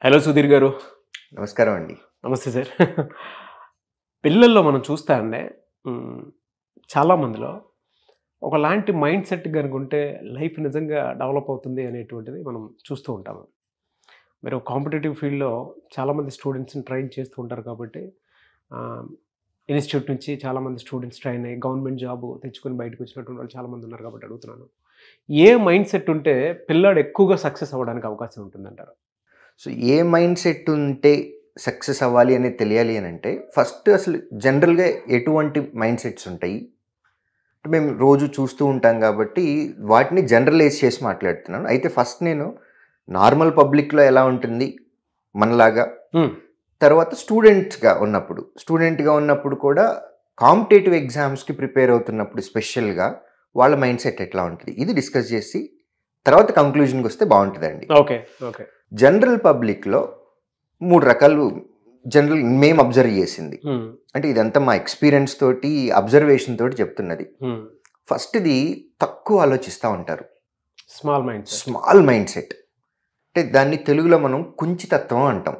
Hello Sudheer గారు. నమస్కారం అండి. నమస్తే సార్. పిల్లల్లో మనం చూస్తా అండి, చాలామందిలో ఒకలాంటి మైండ్ సెట్ కనుకుంటే లైఫ్ నిజంగా డెవలప్ అవుతుంది అనేటువంటిది మనం చూస్తూ ఉంటాము. మీరు కాంపిటేటివ్ ఫీల్డ్లో చాలామంది స్టూడెంట్స్ని ట్రైన్ చేస్తూ ఉంటారు కాబట్టి ఇన్స్టిట్యూట్ నుంచి చాలామంది స్టూడెంట్స్ ట్రైన్ అయ్యి గవర్నమెంట్ జాబ్ తెచ్చుకొని బయటకు వచ్చినటువంటి వాళ్ళు చాలామంది ఉన్నారు కాబట్టి అడుగుతున్నాను, ఏ మైండ్ సెట్ ఉంటే పిల్లాడు ఎక్కువగా సక్సెస్ అవ్వడానికి అవకాశం ఉంటుందంటారు? సో ఏ మైండ్ సెట్ ఉంటే సక్సెస్ అవ్వాలి అనేది తెలియాలి అని అంటే ఫస్ట్ అసలు జనరల్గా ఎటువంటి మైండ్ సెట్స్ ఉంటాయి మేము రోజు చూస్తూ ఉంటాం కాబట్టి వాటిని జనరలైజ్ చేసి మాట్లాడుతున్నాను. అయితే ఫస్ట్ నేను నార్మల్ పబ్లిక్లో ఎలా ఉంటుంది మనలాగా, తర్వాత స్టూడెంట్గా ఉన్నప్పుడు కూడా కాంపిటేటివ్ ఎగ్జామ్స్కి ప్రిపేర్ అవుతున్నప్పుడు స్పెషల్గా వాళ్ళ మైండ్ సెట్ ఎట్లా ఉంటుంది ఇది డిస్కస్ చేసి తర్వాత కంక్లూజన్కి వస్తే బాగుంటుందండి. Okay okay. జనరల్ పబ్లిక్లో 3 రకాలు మేము అబ్జర్వ్ చేసింది, అంటే ఇదంతా మా ఎక్స్పీరియన్స్ తోటి అబ్జర్వేషన్ తోటి చెప్తున్నది. ఫస్ట్ది తక్కువ ఆలోచిస్తూ ఉంటారు, స్మాల్ మైండ్ సెట్. అంటే దాన్ని తెలుగులో మనం కుంచితత్వం అంటాం.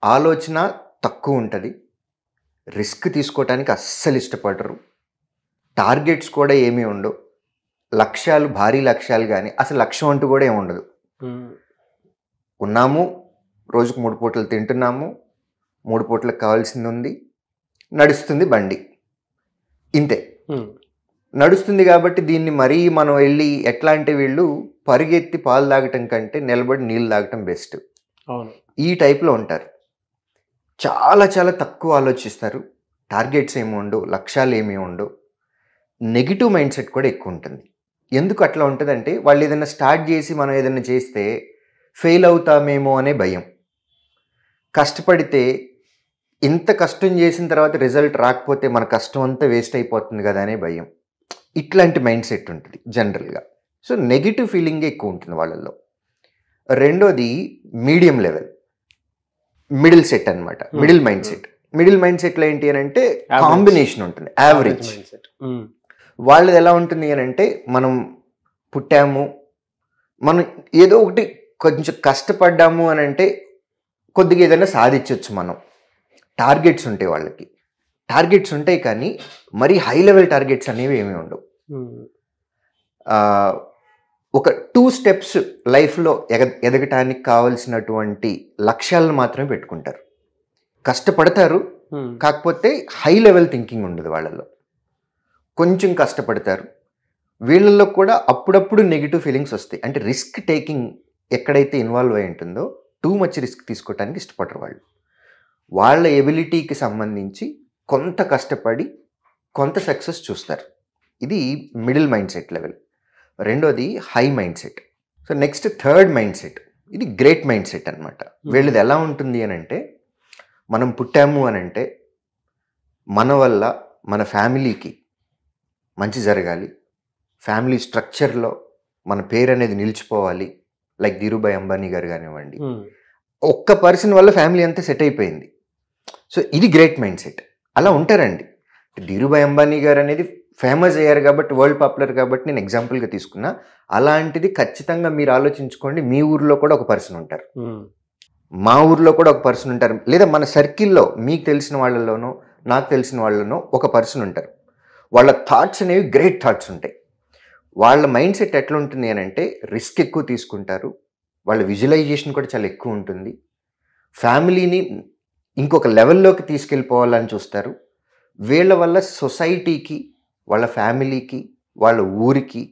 ఆలోచన తక్కువ ఉంటుంది, రిస్క్ తీసుకోవటానికి అస్సలు ఇష్టపడరు, టార్గెట్స్ కూడా ఏమీ ఉండవు, భారీ లక్ష్యాలు కానీ అసలు లక్ష్యం అంటూ కూడా ఏమి ఉండదు. ఉన్నాము, రోజుకు 3 పూటలు తింటున్నాము, 3 పూటలకు కావాల్సింది ఉంది, నడుస్తుంది బండి, ఇంతే. నడుస్తుంది కాబట్టి దీన్ని మరీ మనం వెళ్ళి ఎట్లా అంటే వీళ్ళు పరిగెత్తి పాలు తాగటం కంటే నిలబడి నీళ్ళు తాగటం బెస్ట్, ఈ టైప్లో ఉంటారు. చాలా చాలా తక్కువ ఆలోచిస్తారు, టార్గెట్స్ ఏమి ఉండవు, లక్ష్యాలు ఏమీ ఉండవు. నెగిటివ్ మైండ్ సెట్ కూడా ఎక్కువ ఉంటుంది. ఎందుకు అట్లా ఉంటుందంటే వాళ్ళు ఏదైనా స్టార్ట్ చేసి మనం ఏదైనా చేస్తే ఫెయిల్ అవుతామేమో అనే భయం, కష్టపడితే ఇంత కష్టం చేసిన తర్వాత రిజల్ట్ రాకపోతే మన కష్టం అంతా వేస్ట్ అయిపోతుంది కదా అనే భయం. ఇట్లాంటి మైండ్ సెట్ ఉంటుంది జనరల్గా. సో నెగిటివ్ ఫీలింగ్ ఎక్కువ ఉంటుంది వాళ్ళల్లో. రెండోది మీడియం లెవెల్, మిడిల్ సెట్ అనమాట, middle mind set. Middle mind సెట్లో ఏంటి అని అంటే కాంబినేషన్ ఉంటుంది, యావరేజ్. వాళ్ళది ఎలా ఉంటుంది అని అంటే మనం పుట్టాము, మనం ఏదో ఒకటి కొంచెం కష్టపడ్డాము అని అంటే కొద్దిగా ఏదైనా సాధించవచ్చు మనం. టార్గెట్స్ ఉంటాయి వాళ్ళకి, టార్గెట్స్ ఉంటాయి కానీ మరీ హై లెవెల్ టార్గెట్స్ అనేవి ఏమీ ఉండవు. ఒక 2 స్టెప్స్ లైఫ్లో ఎదగటానికి కావలసినటువంటి లక్ష్యాలను మాత్రమే పెట్టుకుంటారు. కష్టపడతారు, కాకపోతే హై లెవెల్ థింకింగ్ ఉండదు వాళ్ళలో. కొంచెం కష్టపడతారు, వీళ్ళల్లో కూడా అప్పుడప్పుడు నెగిటివ్ ఫీలింగ్స్ వస్తాయి. అంటే రిస్క్ టేకింగ్ ఎక్కడైతే ఇన్వాల్వ్ అయి ఉంటుందో టూ మచ్ రిస్క్ తీసుకోవడానికి ఇష్టపడరు వాళ్ళు. వాళ్ళ ఎబిలిటీకి సంబంధించి కొంత కష్టపడి కొంత సక్సెస్ చూస్తారు. ఇది మిడిల్ మైండ్ సెట్ లెవెల్. రెండోది high mind set. So next third mind set, ఇది గ్రేట్ మైండ్ సెట్ అనమాట. వీళ్ళది ఎలా ఉంటుంది అని అంటే మనం పుట్టాము అని అంటే మన వల్ల మన ఫ్యామిలీకి మంచి జరగాలి, ఫ్యామిలీ స్ట్రక్చర్లో మన పేరు అనేది నిలిచిపోవాలి. లైక్ ధీరుభాయ్ అంబానీ గారు కానివ్వండి, ఒక్క పర్సన్ వల్ల ఫ్యామిలీ అంతా సెట్ అయిపోయింది. సో ఇది గ్రేట్ మైండ్ సెట్. అలా ఉంటారండి. ధీరుభాయ్ అంబానీ గారు అనేది ఫేమస్ అయ్యారు కాబట్టి, వరల్డ్ పాపులర్ కాబట్టి నేను ఎగ్జాంపుల్గా తీసుకున్నా. అలాంటిది ఖచ్చితంగా మీరు ఆలోచించుకోండి, మీ ఊర్లో కూడా ఒక పర్సన్ ఉంటారు, మా ఊర్లో కూడా ఒక పర్సన్ ఉంటారు, లేదా మన సర్కిల్లో మీకు తెలిసిన వాళ్ళలోనో నాకు తెలిసిన వాళ్ళలోనో ఒక పర్సన్ ఉంటారు. వాళ్ళ థాట్స్ అనేవి గ్రేట్ థాట్స్ ఉంటాయి. వాళ్ళ మైండ్ సెట్ ఎట్లా ఉంటుంది అని అంటే రిస్క్ ఎక్కువ తీసుకుంటారు, వాళ్ళ విజువలైజేషన్ కూడా చాలా ఎక్కువ ఉంటుంది, ఫ్యామిలీని ఇంకొక లెవెల్లోకి తీసుకెళ్ళిపోవాలని చూస్తారు. వీళ్ళ వల్ల సొసైటీకి, వాళ్ళ ఫ్యామిలీకి, వాళ్ళ ఊరికి,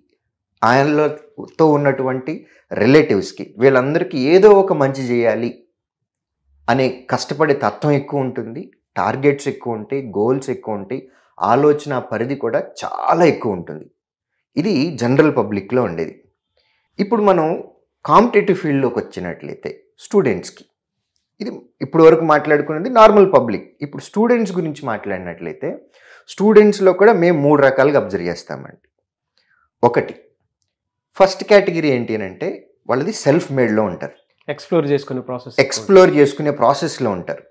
ఆయనతో ఉన్నటువంటి రిలేటివ్స్కి, వీళ్ళందరికీ ఏదో ఒక మంచి చేయాలి అనే కష్టపడే తత్వం ఎక్కువ ఉంటుంది, టార్గెట్స్ ఎక్కువ ఉంటాయి, గోల్స్ ఎక్కువ ఉంటాయి, ఆలోచన పరిధి కూడా చాలా ఎక్కువ ఉంటుంది. ఇది జనరల్ పబ్లిక్లో ఉండేది. ఇప్పుడు మనం కాంపిటేటివ్ ఫీల్డ్లోకి వచ్చినట్లయితే స్టూడెంట్స్కి, ఇది ఇప్పుడు వరకు మాట్లాడుకున్నది నార్మల్ పబ్లిక్. ఇప్పుడు స్టూడెంట్స్ గురించి మాట్లాడినట్లయితే స్టూడెంట్స్లో కూడా మేము 3 రకాలుగా అబ్జర్వ్ చేస్తామండి. ఒకటి, ఫస్ట్ కేటగిరీ ఏంటి అని అంటే వాళ్ళది సెల్ఫ్ మేడ్లో ఉంటారు, ఎక్స్ప్లోర్ చేసుకునే ప్రాసెస్లో ఉంటారు.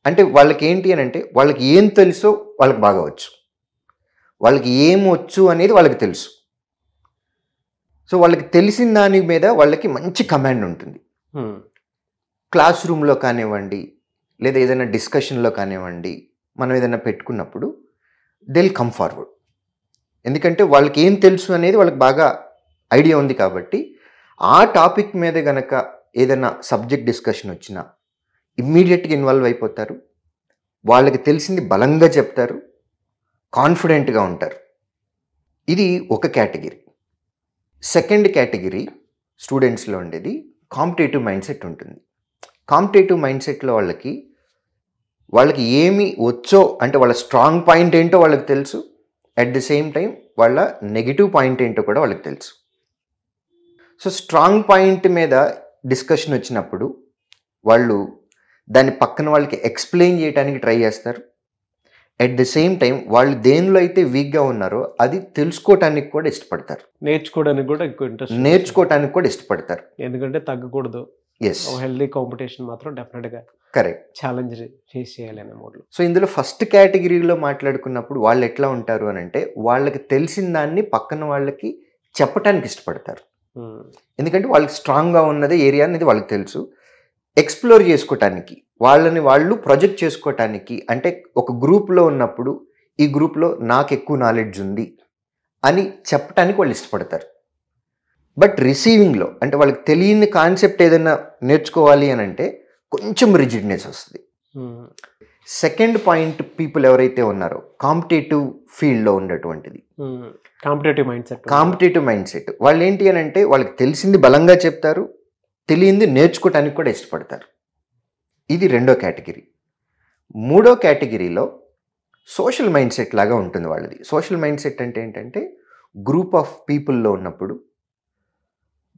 అంటే వాళ్ళకి ఏంటి అని అంటే వాళ్ళకి ఏం తెలుసో వాళ్ళకి బాగా వచ్చు, వాళ్ళకి ఏం వచ్చు అనేది వాళ్ళకి తెలుసు. సో వాళ్ళకి తెలిసిన దాని మీద వాళ్ళకి మంచి కమాండ్ ఉంటుంది. క్లాస్ రూమ్లో కానివ్వండి, లేదా ఏదైనా డిస్కషన్లో కానివ్వండి, మనం ఏదైనా పెట్టుకున్నప్పుడు దే విల్ కమ్ ఫార్వర్డ్. ఎందుకంటే వాళ్ళకి ఏం తెలుసు అనేది వాళ్ళకి బాగా ఐడియా ఉంది కాబట్టి ఆ టాపిక్ మీద గనక ఏదైనా సబ్జెక్ట్ డిస్కషన్ వచ్చినా ఇమ్మీడియట్గా ఇన్వాల్వ్ అయిపోతారు. వాళ్ళకి తెలిసింది బలంగా చెప్తారు, కాన్ఫిడెంట్గా ఉంటారు. ఇది ఒక కేటగిరీ. సెకండ్ కేటగిరీ స్టూడెంట్స్లో ఉండేది కాంపిటేటివ్ మైండ్ సెట్ ఉంటుంది. కాంపిటేటివ్ మైండ్ సెట్లో వాళ్ళకి ఏమి వచ్చో అంటే వాళ్ళ స్ట్రాంగ్ పాయింట్ ఏంటో వాళ్ళకి తెలుసు, అట్ ది సేమ్ టైం వాళ్ళ నెగిటివ్ పాయింట్ ఏంటో కూడా వాళ్ళకి తెలుసు. సో స్ట్రాంగ్ పాయింట్ మీద డిస్కషన్ వచ్చినప్పుడు వాళ్ళు దాన్ని పక్కన వాళ్ళకి ఎక్స్ప్లెయిన్ చేయడానికి ట్రై చేస్తారు. అట్ ది సేమ్ టైం వాళ్ళు దేనిలో అయితే వీక్గా ఉన్నారో అది తెలుసుకోవటానికి కూడా ఇష్టపడతారు, నేర్చుకోవడానికి కూడా ఎక్కువ ఇంట్రెస్ట్, నేర్చుకోవటానికి కూడా ఇష్టపడతారు. ఎందుకంటే తగ్గకూడదు. ఎస్, హెల్దీ కాంపిటీషన్ మాత్రం డెఫినెట్గా కరెక్ట్, ఛాలెంజ్ ఫేస్ చేయాలి అనే మోడ్లో. సో ఇందులో ఫస్ట్ కేటగిరీలో మాట్లాడుకున్నప్పుడు వాళ్ళు ఎట్లా ఉంటారు అని అంటే వాళ్ళకి తెలిసిన దాన్ని పక్కన వాళ్ళకి చెప్పటానికి ఇష్టపడతారు. ఎందుకంటే వాళ్ళకి స్ట్రాంగ్గా ఉన్నది ఏరియా అనేది వాళ్ళకి తెలుసు. ఎక్స్ప్లోర్ చేసుకోవటానికి, వాళ్ళని వాళ్ళు ప్రొజెక్ట్ చేసుకోవటానికి, అంటే ఒక గ్రూప్లో ఉన్నప్పుడు ఈ గ్రూప్లో నాకు ఎక్కువ నాలెడ్జ్ ఉంది అని చెప్పటానికి వాళ్ళు ఇష్టపడతారు. బట్ రిసీవింగ్లో అంటే వాళ్ళకి తెలియని కాన్సెప్ట్ ఏదైనా నేర్చుకోవాలి అని అంటే కొంచెం రిజిడ్నెస్ వస్తుంది. సెకండ్ పాయింట్ పీపుల్ ఎవరైతే ఉన్నారో కాంపిటేటివ్ ఫీల్డ్లో ఉండేటువంటిది కాంపిటేటివ్ మైండ్ సెట్ వాళ్ళు ఏంటి అని అంటే వాళ్ళకి తెలిసింది బలంగా చెప్తారు, తెలియంది నేర్చుకోవటానికి కూడా ఇష్టపడతారు. ఇది రెండో కేటగిరీ. మూడో కేటగిరీలో సోషల్ మైండ్ సెట్ లాగా ఉంటుంది వాళ్ళది. సోషల్ మైండ్ సెట్ అంటే ఏంటంటే గ్రూప్ ఆఫ్ పీపుల్లో ఉన్నప్పుడు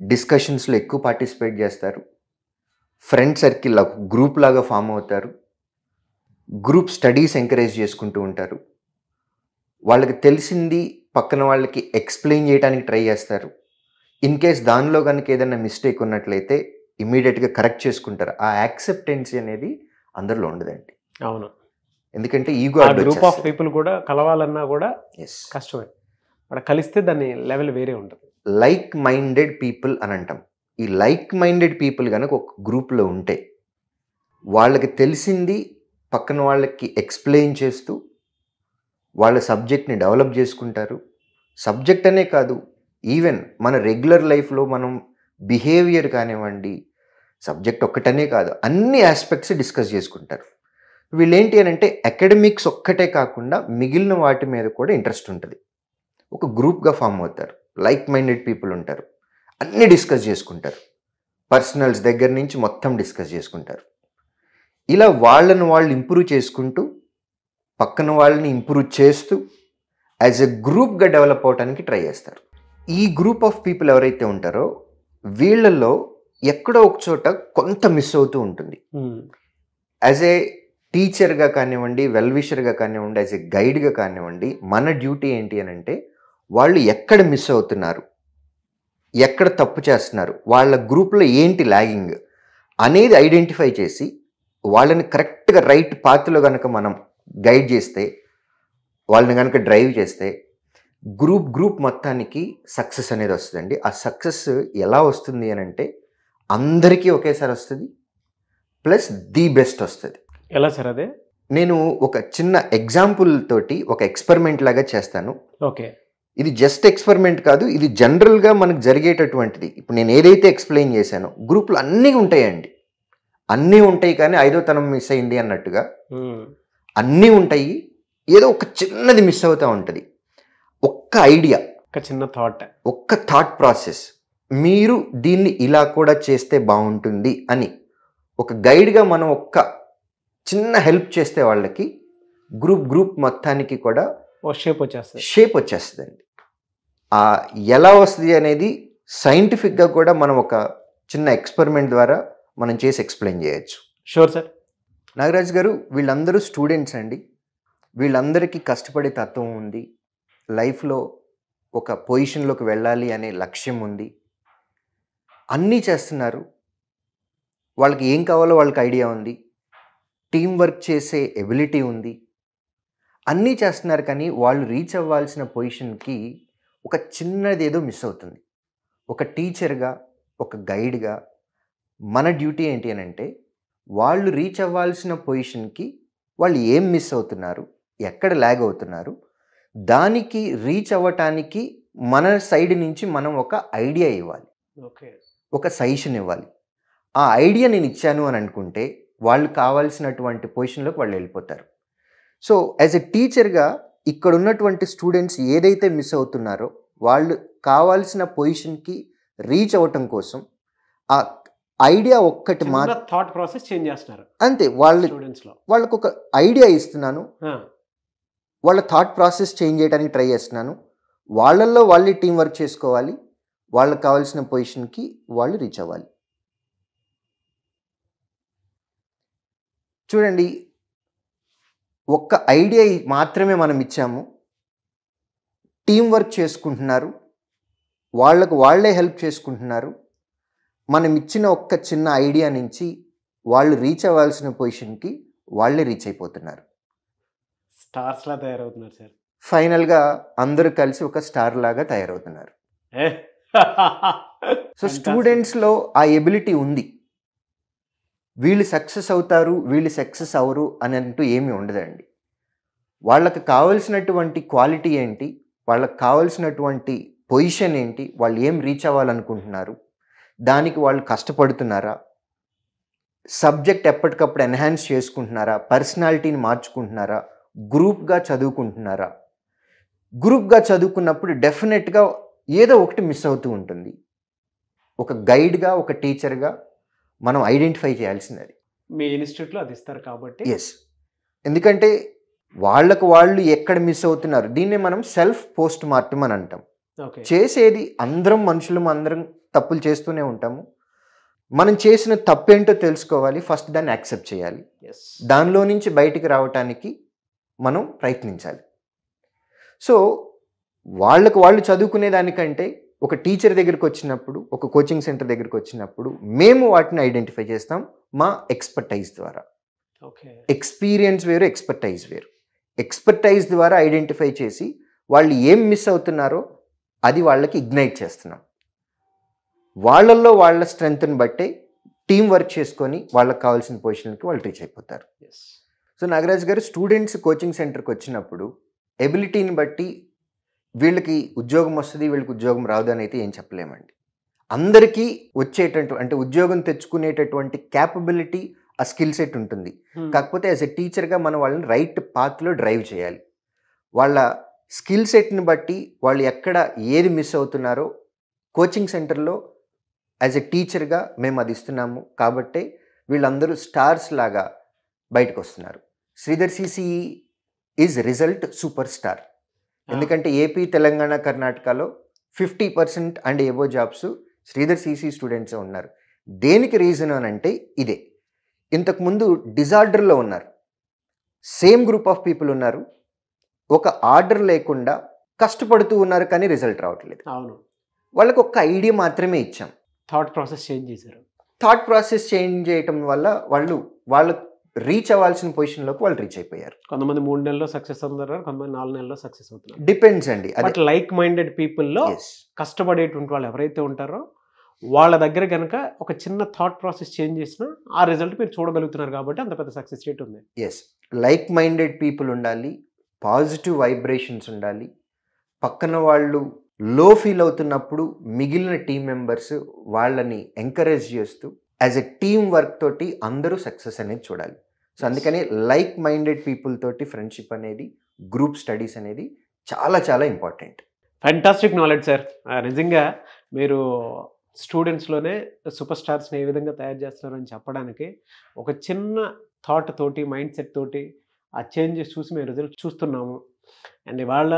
డిస్కషన్స్లో ఎక్కువ పార్టిసిపేట్ చేస్తారు, ఫ్రెండ్ సర్కిల్ గ్రూప్ లాగా ఫామ్ అవుతారు, గ్రూప్ స్టడీస్ ఎంకరేజ్ చేసుకుంటూ ఉంటారు, వాళ్ళకి తెలిసింది పక్కన వాళ్ళకి ఎక్స్ప్లెయిన్ చేయడానికి ట్రై చేస్తారు. ఇన్ కేస్ దానిలో కనుక ఏదైనా మిస్టేక్ ఉన్నట్లయితే ఇమ్మీడియట్గా కరెక్ట్ చేసుకుంటారు. ఆ యాక్సెప్టెన్సీ అనేది అందరిలో ఉండదండి. అవును, ఎందుకంటే ఈగో గ్రూప్ ఆఫ్ పీపుల్ కూడా కలవాలన్నా కూడా కష్టమే, అక్కడ కలిస్తే దాని లెవెల్ వేరే ఉంటుంది. లైక్ మైండెడ్ పీపుల్ అని అంటాం. ఈ లైక్ మైండెడ్ పీపుల్ కనుక ఒక గ్రూప్లో ఉంటే వాళ్ళకి తెలిసింది పక్కన వాళ్ళకి ఎక్స్ప్లెయిన్ చేస్తూ వాళ్ళ సబ్జెక్ట్ని డెవలప్ చేసుకుంటారు. సబ్జెక్ట్ అనే కాదు, ఈవెన్ మన రెగ్యులర్ లైఫ్లో మనం బిహేవియర్ కానివ్వండి, సబ్జెక్ట్ ఒక్కటనే కాదు అన్ని ఆస్పెక్ట్స్ డిస్కస్ చేసుకుంటారు. వీళ్ళేంటి అని అంటే అకాడమిక్స్ ఒక్కటే కాకుండా మిగిలిన వాటి మీద కూడా ఇంట్రెస్ట్ ఉంటుంది. ఒక గ్రూప్గా ఫామ్ అవుతారు, లైక్ మైండెడ్ పీపుల్ ఉంటారు, అన్నీ డిస్కస్ చేసుకుంటారు, పర్సనల్స్ దగ్గర నుంచి మొత్తం డిస్కస్ చేసుకుంటారు. ఇలా వాళ్ళని వాళ్ళు ఇంప్రూవ్ చేసుకుంటూ పక్కన వాళ్ళని ఇంప్రూవ్ చేస్తూ యాజ్ ఎ గ్రూప్గా డెవలప్ అవడానికి ట్రై చేస్తారు. ఈ గ్రూప్ ఆఫ్ పీపుల్ ఎవరైతే ఉంటారో వీళ్ళల్లో ఎక్కడో ఒక చోట కొంత మిస్ అవుతూ ఉంటుంది. యాజ్ ఏ టీచర్గా కానివ్వండి, వెల్విషర్గా కానివ్వండి, యాజ్ ఏ గైడ్గా కానివ్వండి, మన డ్యూటీ ఏంటి అని అంటే వాళ్ళు ఎక్కడ మిస్ అవుతున్నారు, ఎక్కడ తప్పు చేస్తున్నారు, వాళ్ళ గ్రూప్లో ఏంటి లాగింగ్ అనేది ఐడెంటిఫై చేసి వాళ్ళని కరెక్ట్గా రైట్ పాత్లో కనుక మనం గైడ్ చేస్తే, వాళ్ళని కనుక డ్రైవ్ చేస్తే గ్రూప్ మొత్తానికి సక్సెస్ అనేది వస్తుందండి. ఆ సక్సెస్ ఎలా వస్తుంది అని అంటే అందరికీ ఒకేసారి వస్తుంది, ప్లస్ ది బెస్ట్ వస్తుంది. ఎలా సార్ అదే? నేను ఒక చిన్న ఎగ్జాంపుల్ తోటి ఒక ఎక్స్పెరిమెంట్ లాగా చేస్తాను. ఓకే, ఇది జస్ట్ ఎక్స్పెరిమెంట్ కాదు, ఇది జనరల్గా మనకు జరిగేటటువంటిది. ఇప్పుడు నేను ఏదైతే ఎక్స్ప్లెయిన్ చేశానో గ్రూప్లో అన్నీ ఉంటాయండి, అన్నీ ఉంటాయి, కానీ ఐదో తనం మిస్ అయింది అన్నట్టుగా అన్నీ ఉంటాయి, ఏదో ఒక చిన్నది మిస్ అవుతూ ఉంటుంది. ఒక్క ఐడియా, ఒక్క థాట్ ప్రాసెస్, మీరు దీన్ని ఇలా కూడా చేస్తే బాగుంటుంది అని ఒక గైడ్గా మనం ఒక్క చిన్న హెల్ప్ చేస్తే వాళ్ళకి గ్రూప్ మొత్తానికి కూడా షేప్ వచ్చేస్తుందండి. ఎలా వస్తుంది అనేది సైంటిఫిక్గా కూడా మనం ఒక చిన్న ఎక్స్పెరిమెంట్ ద్వారా మనం చేసి ఎక్స్ప్లెయిన్ చేయొచ్చు. Sure sir. నాగరాజ్ గారు, వీళ్ళందరూ స్టూడెంట్స్ అండి, వీళ్ళందరికీ కష్టపడే తత్వం ఉంది, లైఫ్లో ఒక పొజిషన్లోకి వెళ్ళాలి అనే లక్ష్యం ఉంది, అన్నీ చేస్తున్నారు, వాళ్ళకి ఏం కావాలో వాళ్ళకి ఐడియా ఉంది, టీం వర్క్ చేసే ఎబిలిటీ ఉంది, అన్నీ చేస్తున్నారు. కానీ వాళ్ళు రీచ్ అవ్వాల్సిన పొజిషన్కి ఒక చిన్నది ఏదో మిస్ అవుతుంది. ఒక టీచర్గా, ఒక గైడ్గా మన డ్యూటీ ఏంటి అని అంటే వాళ్ళు రీచ్ అవ్వాల్సిన పొజిషన్కి వాళ్ళు ఏం మిస్ అవుతున్నారు, ఎక్కడ ల్యాగ్ అవుతున్నారు, దానికి రీచ్ అవ్వటానికి మన సైడ్ నుంచి మనం ఒక ఐడియా ఇవ్వాలి, ఒక సజెషన్ ఇవ్వాలి. ఆ ఐడియా నేను ఇచ్చాను అని అనుకుంటే వాళ్ళు కావాల్సినటువంటి పొజిషన్లోకి వాళ్ళు వెళ్ళిపోతారు. సో యాజ్ ఎ టీచర్గా ఇక్కడ ఉన్నటువంటి స్టూడెంట్స్ ఏదైతే మిస్ అవుతున్నారో వాళ్ళు కావాల్సిన పొజిషన్కి రీచ్ అవ్వటం కోసం ఆ ఐడియా ఒక్కటి థాట్ ప్రాసెస్ చేంజ్ చేస్తున్నారు అంతే. వాళ్ళకు ఒక ఐడియా ఇస్తున్నాను, వాళ్ళ థాట్ ప్రాసెస్ చేంజ్ చేయడానికి ట్రై చేస్తున్నాను. వాళ్ళల్లో వాళ్ళే టీం వర్క్ చేసుకోవాలి, వాళ్ళకి కావాల్సిన పొజిషన్కి వాళ్ళు రీచ్ అవ్వాలి. చూడండి, ఒక్క ఐడియా మాత్రమే మనం ఇచ్చాము, టీం వర్క్ చేసుకుంటున్నారు, వాళ్ళకు వాళ్ళే హెల్ప్ చేసుకుంటున్నారు. మనం ఇచ్చిన ఒక్క చిన్న ఐడియా నుంచి వాళ్ళు రీచ్ అవ్వాల్సిన పొజిషన్కి వాళ్ళే రీచ్ అయిపోతున్నారు. స్టార్స్లా తయారవుతున్నారు సార్. ఫైనల్గా అందరూ కలిసి ఒక స్టార్ లాగా తయారవుతున్నారు. సో స్టూడెంట్స్లో ఆ ఎబిలిటీ ఉంది. వీళ్ళు సక్సెస్ అవుతారు, వీళ్ళు సక్సెస్ అవరు అని అంటూ ఏమీ ఉండదండి. వాళ్ళకి కావాల్సినటువంటి క్వాలిటీ ఏంటి, వాళ్ళకి కావాల్సినటువంటి పొజిషన్ ఏంటి, వాళ్ళు ఏం రీచ్ అవ్వాలనుకుంటున్నారు, దానికి వాళ్ళు కష్టపడుతున్నారా, సబ్జెక్ట్ ఎప్పటికప్పుడు ఎన్హాన్స్ చేసుకుంటున్నారా, పర్సనాలిటీని మార్చుకుంటున్నారా, గ్రూప్గా చదువుకుంటున్నారా. గ్రూప్గా చదువుకున్నప్పుడు డెఫినెట్గా ఏదో ఒకటి మిస్ అవుతూ ఉంటుంది. ఒక గైడ్గా, ఒక టీచర్గా మనం ఐడెంటిఫై చేయాల్సినది. మీ ఇన్స్టిట్యూట్లో అది ఇస్తారు కాబట్టి. ఎస్, ఎందుకంటే వాళ్ళకు వాళ్ళు ఎక్కడ మిస్ అవుతున్నారు, దీన్నే మనం సెల్ఫ్ పోస్ట్ మార్టం అని అంటాం. చేసేది అందరం మనుషులు, అందరం తప్పులు చేస్తూనే ఉంటాము. మనం చేసిన తప్పేంటో తెలుసుకోవాలి, ఫస్ట్ దాన్ని యాక్సెప్ట్ చేయాలి, దానిలో నుంచి బయటికి రావటానికి మనం ప్రయత్నించాలి. సో వాళ్ళకు వాళ్ళు చదువుకునే దానికంటే ఒక టీచర్ దగ్గరికి వచ్చినప్పుడు, ఒక కోచింగ్ సెంటర్ దగ్గరికి వచ్చినప్పుడు మేము వాటిని ఐడెంటిఫై చేస్తాం మా ఎక్స్పర్టైజ్ ద్వారా. ఎక్స్పీరియన్స్ వేరు, ఎక్స్పర్టైజ్ వేరు. ఎక్స్పర్టైజ్ ద్వారా ఐడెంటిఫై చేసి వాళ్ళు ఏం మిస్ అవుతున్నారో అది వాళ్ళకి ఇగ్నైట్ చేస్తున్నాం. వాళ్ళల్లో వాళ్ళ స్ట్రెంగ్త్ని బట్టే టీం వర్క్ చేసుకొని వాళ్ళకి కావాల్సిన పొజిషన్కి వాళ్ళు రీచ్ అయిపోతారు. సో నాగరాజ్ గారు, స్టూడెంట్స్ కోచింగ్ సెంటర్కి వచ్చినప్పుడు ఎబిలిటీని బట్టి వీళ్ళకి ఉద్యోగం వస్తుంది, వీళ్ళకి ఉద్యోగం రాదు అని అయితే ఏం చెప్పలేమండి. అందరికీ అంటే ఉద్యోగం తెచ్చుకునేటటువంటి క్యాపబిలిటీ, ఆ స్కిల్ సెట్ ఉంటుంది. కాకపోతే యాజ్ ఎ టీచర్గా మనం వాళ్ళని రైట్ పాత్లో డ్రైవ్ చేయాలి. వాళ్ళ స్కిల్ సెట్ని బట్టి వాళ్ళు ఎక్కడ ఏది మిస్ అవుతున్నారో కోచింగ్ సెంటర్లో యాజ్ ఎ టీచర్గా మేము అది ఇస్తున్నాము. కాబట్టే వీళ్ళందరూ స్టార్స్ లాగా బయటకు వస్తున్నారు. Sridhar CCE is result super star. ఎందుకంటే ఏపీ, తెలంగాణ, కర్ణాటకలో 50% and above jobs Sridhar CCE స్టూడెంట్సే ఉన్నారు. దేనికి రీజన్ అని అంటే ఇదే. ఇంతకుముందు డిజార్డర్లో ఉన్నారు, సేమ్ గ్రూప్ ఆఫ్ పీపుల్ ఉన్నారు, ఒక ఆర్డర్ లేకుండా కష్టపడుతూ ఉన్నారు, కానీ రిజల్ట్ రావట్లేదు. అవును, వాళ్ళకి ఒక ఐడియా మాత్రమే ఇచ్చాం. థాట్ ప్రాసెస్ చేంజ్ చేశారు. థాట్ ప్రాసెస్ చేంజ్ చేయటం వల్ల వాళ్ళు రీచ్ అవ్వాల్సిన పొజిషన్లోకి వాళ్ళు రీచ్ అయిపోయారు. కొంతమంది 3 నెలల్లో సక్సెస్ అవుతున్నారు, కొంతమంది 4 నెలల్లో సక్సెస్ అవుతున్నారు. డిపెండ్స్ అండి. బట్ లైక్ మైండెడ్ పీపుల్లో కష్టపడేటువంటి వాళ్ళు ఎవరైతే ఉంటారో వాళ్ళ దగ్గర కనుక ఒక చిన్న థాట్ ప్రాసెస్ చేంజ్ చేసినా ఆ రిజల్ట్ మీరు చూడగలుగుతున్నారు కాబట్టి అంత పెద్ద సక్సెస్ రేట్ ఉంది. ఎస్, లైక్ మైండెడ్ పీపుల్ ఉండాలి, పాజిటివ్ వైబ్రేషన్స్ ఉండాలి. పక్కన వాళ్ళు లో ఫీల్ అవుతున్నప్పుడు మిగిలిన టీం మెంబర్స్ వాళ్ళని ఎంకరేజ్ చేస్తూ యాజ్ ఎ టీమ్ వర్క్ తోటి అందరూ సక్సెస్ అనేది చూడాలి. సో అందుకని లైక్ మైండెడ్ పీపుల్ తోటి ఫ్రెండ్షిప్ అనేది, గ్రూప్ స్టడీస్ అనేది చాలా చాలా ఇంపార్టెంట్. Fantastic knowledge sir. నిజంగా మీరు స్టూడెంట్స్లోనే సూపర్ స్టార్స్ని ఏ విధంగా తయారు చేస్తున్నారని చెప్పడానికి ఒక చిన్న థాట్ తోటి, మైండ్ సెట్ తోటి ఆ చేంజెస్ చూసి మేము రిజల్ట్ చూస్తున్నాము. అండ్ ఇవాళ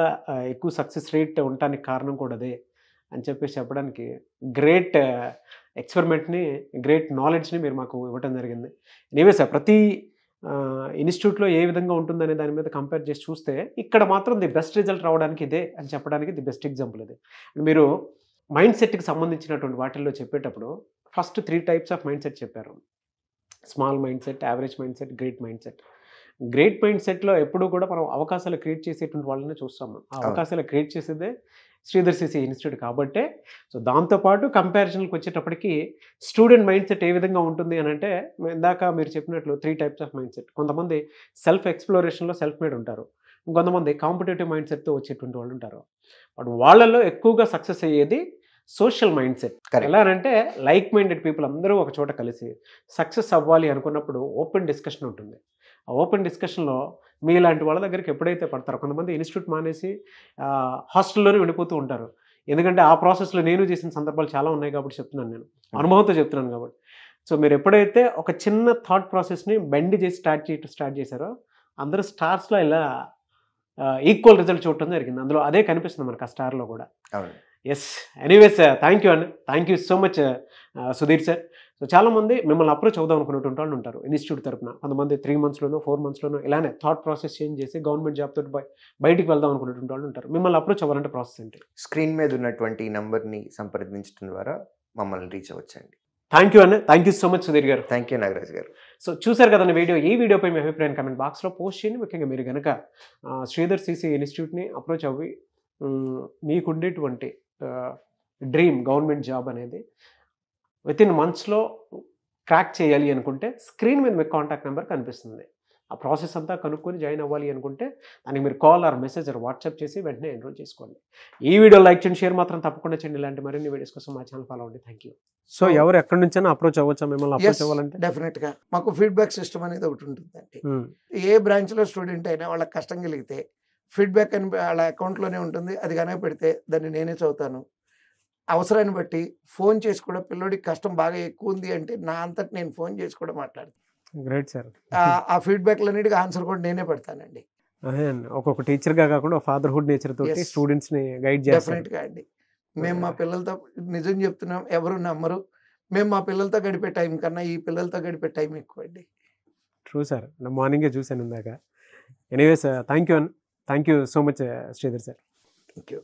ఎక్కువ సక్సెస్ రేట్ ఉండటానికి కారణం కూడా అదే అని చెప్పేసి చెప్పడానికి గ్రేట్ ఎక్స్పెరిమెంట్ని, గ్రేట్ నాలెడ్జ్ని మీరు మాకు ఇవ్వటం జరిగింది. ఎనీవే సార్, ప్రతి ఇన్స్టిట్యూట్లో ఏ విధంగా ఉంటుందనే దాని మీద కంపేర్ చేసి చూస్తే ఇక్కడ మాత్రం ది బెస్ట్ రిజల్ట్ రావడానికి ఇదే అని చెప్పడానికి ది బెస్ట్ ఎగ్జాంపుల్ ఇది. మీరు మైండ్ సెట్కి సంబంధించినటువంటి వాటిల్లో చెప్పేటప్పుడు first 3 types of mindset చెప్పారు. Small mindset, average mindset, great mindset. Great మైండ్ సెట్లో ఎప్పుడూ కూడా మనం అవకాశాలు క్రియేట్ చేసేటువంటి వాళ్ళని చూస్తాము. ఆ అవకాశాలు క్రియేట్ చేసేదే శ్రీధర్ సిసి ఇన్స్టిట్యూట్ కాబట్టే. సో దాంతోపాటు కంపారిజన్కి వచ్చేటప్పటికి స్టూడెంట్ మైండ్ సెట్ ఏ విధంగా ఉంటుంది అని అంటే, ఇందాక మీరు చెప్పినట్లు 3 టైప్స్ ఆఫ్ మైండ్ సెట్. కొంతమంది సెల్ఫ్ ఎక్స్‌ప్లోరేషన్‌లో సెల్ఫ్ మేడ్ ఉంటారు. ఇంకొంతమంది కాంపిటేటివ్ మైండ్ సెట్‌తో వచ్చేటువంటి వాళ్ళు ఉంటారు. బట్ వాళ్ళలో ఎక్కువగా సక్సెస్ అయ్యేది సోషల్ మైండ్ సెట్. Correct. ఎలా అంటే లైక్ మైండెడ్ పీపుల్ అందరూ ఒక చోట కలిసి సక్సెస్ అవ్వాలి అనుకున్నప్పుడు ఓపెన్ డిస్కషన్ ఉంటుంది. ఆ ఓపెన్ డిస్కషన్‌లో మీలాంటి వాళ్ళ దగ్గరికి ఎప్పుడైతే పడతారో, కొంతమంది ఇన్స్టిట్యూట్ మానేసి హాస్టల్లోనే ఉండిపోతూ ఉంటారు. ఎందుకంటే ఆ ప్రాసెస్‌లో నేను చేసిన సందర్భాలు చాలా ఉన్నాయి కాబట్టి చెప్తున్నాను నేను. అనుభవంతో చెప్తున్నాను కాబట్టి. సో మీరు ఎప్పుడైతే ఒక చిన్న థాట్ ప్రాసెస్‌ని బెండ్ చేసి స్టార్ట్ చేశారో, అందరూ స్టార్స్‌లో ఇలా ఈక్వల్ రిజల్ట్ చూడటం జరిగింది. అందులో అదే కనిపిస్తుంది మనకు ఆ స్టార్‌లో కూడా. అవును. ఎస్. ఎనీవేస్ థ్యాంక్ యూ అండి. Thank you so much Sudheer sir. So చాలామంది మిమ్మల్ని అప్రోచ్ అవుదాం అనుకునేటువంటి వాళ్ళు ఉంటారు ఇన్స్టిట్యూట్ తరపున. కొంతమంది 3 మంత్స్‌లోనో 4 మంత్స్‌లోనో ఇలానే థాట్ ప్రాసెస్ చేంజ్ చేసి గవర్నమెంట్ జాబ్ తోటి బయటికి వెళ్దాం అనుకునేటువంటి వాళ్ళు ఉంటారు. మిమ్మల్ని అప్రోచ్ అవ్వాలంటే ప్రాసెస్ ఏంటి? స్క్రీన్ మీద ఉన్నటువంటి నంబర్ని సంప్రదించడం ద్వారా మమ్మల్ని రీచ్ అవ్వచ్చండి. థ్యాంక్ యూ అండి. Thank you so much Sudheer గారు. థ్యాంక్ యూ నాగరాజ్ గారు. సో చూసారు కదండి వీడియో. ఈ వీడియోపై మీ అభిప్రాయం కామెంట్ బాక్స్లో పోస్ట్ చేయండి. ముఖ్యంగా మీరు కనుక శ్రీధర్ సిసి ఇన్స్టిట్యూట్ని అప్రోచ్ అవ్వి మీకుండేటువంటి డ్రీమ్ గవర్నమెంట్ జాబ్ అనేది వితిన్ మంత్స్లో క్రాక్ చేయాలి అనుకుంటే స్క్రీన్ మీద మీకు కాంటాక్ట్ నెంబర్ కనిపిస్తుంది. ఆ ప్రాసెస్ అంతా కనుక్కొని జాయిన్ అవ్వాలి అనుకుంటే దానికి మీరు call or message or WhatsApp చేసి వెంటనే ఎన్రోల్ చేసుకోండి. ఈ వీడియో లైక్ చేయండి, షేర్ మాత్రం తప్పకుండా చేయండి. ఇలాంటి మరిన్ని వీడియోస్ కోసం మా ఛానల్ ఫాలో అవ్వండి. Thank you. సో ఎవరు ఎక్కడి నుంచైనా అప్రోచ్ అవ్వచ్చా మిమ్మల్ని అప్రోచ్ అవ్వాలంటే? డెఫినెట్గా మాకు ఫీడ్బ్యాక్ సిస్టమ్ అనేది ఒకటి ఉంటుందండి. ఏ బ్రాంచ్లో స్టూడెంట్ అయినా వాళ్ళకి కష్టం కలిగితే ఫీడ్బ్యాక్ అని వాళ్ళ అకౌంట్లోనే ఉంటుంది. అది కనుక పెడితే దాన్ని నేనే చదువుతాను. అవసరాన్ని బట్టి ఫోన్ చేసి కూడా పిల్లోడికి కష్టం బాగా ఎక్కువ ఉంది అంటే నా అంతటి నేను ఫోన్ చేసి కూడా మాట్లాడతాను. Great sir. ఆ ఫీడ్బ్యాక్లన్నిటికీ ఆన్సర్ కూడా నేనే పెడతానండి. అదే అండి. ఒక్కొక్క టీచర్గా కాకుండా ఫాదర్హుడ్ నేచర్ తోటి Yes. స్టూడెంట్స్ని గైడ్ చేస్తారు. డెఫినెట్గా అండి. మేము మా పిల్లలతో నిజం చెప్తున్నాం, ఎవరు నమ్మరు. మేము మా పిల్లలతో గడిపే టైం కన్నా ఈ పిల్లలతో గడిపే టైం ఎక్కువ అండి. True sir. నా మార్నింగే చూశాను ఇందాక. ఎనీవేస్ థ్యాంక్ యూ అండి. Thank you so much Sridhar sir. Thank you.